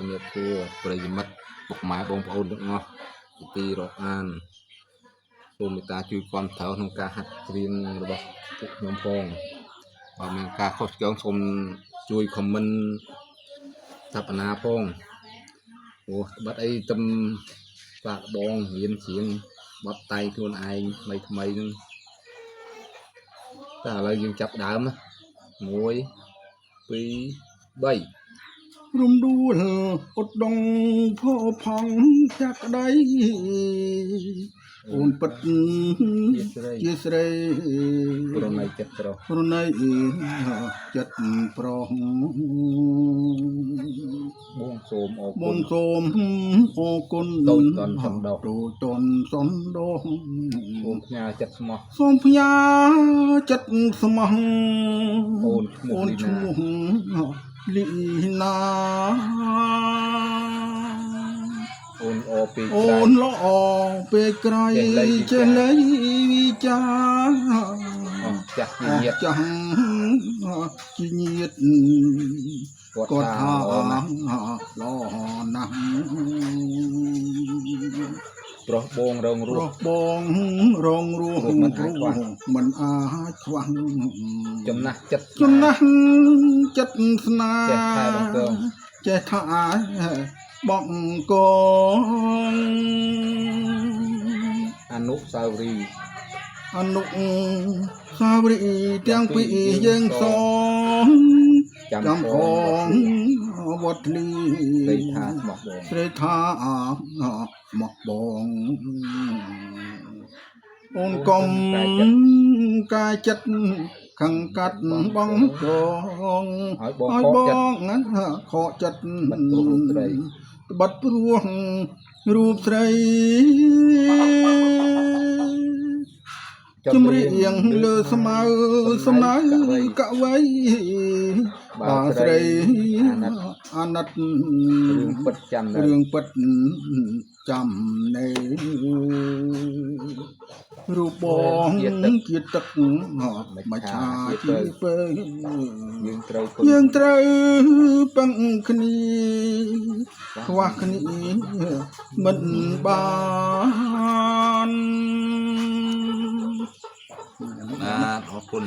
ជំរាបសួរប្រិយមិត្តពុកម៉ែបងប្អូនទាំងអស់ទីរាប់អានសូមមេត្តាជួយគាំទ្រក្នុងការហាត់ច្រៀងរបស់ពួកខ្ញុំផងបើមានការខុសឆ្គងសូមជួយខមមិនថាបណាផងអូបាត់អីទំស្វាក់បងរៀនច្រៀងបត់តៃខ្លួនឯងថ្មីហ្នឹងតែឥឡូវយើងចាប់ដើម1 2 3រំដួលអត់ដងផោផង់ចាក់ដៃអូនពិតជាស្រីប្រណីចិត្តប្រុសប្រណីចិត្តប្រុសបងសូមអរគុណបងសូមអរគុណតូចតន់សំដោះតូចតន់សំដោះសូមផ្ញើចិត្តស្មោះសូមផ្ញើចិត្តស្មោះអូនឈ្មោះលីណាអូនអពីក្រៃអូនល្អពេលក្រៃចេះលៃវិចាចាស់ជាញាតចាស់ជាញាតគាត់ថាល្អណាស់ប្រុសបងរងរស់បងរងរស់មិនអាចខ្វះចំណាស់ចិត្តស្នាចេះថាបងកងអនុស្សាវរីយ៍ទាំងពីរយើងសងចាំផងវត្តលីស្រីថាមកបងអូនកុំកាយចិត្តខង្កាត់បងកងឲ្យបងខកចិត្តបាត់ព្រោះរូបស្រីជំរាបលើស្មៅកវៃបើស្រីអាណិតរឿងពិតចាំនៃរូបបងជាទឹកមិនឆាជាពេលយើងត្រូវពឹងគ្នាខ្វះគ្នាមិនបានបាទអរគុណ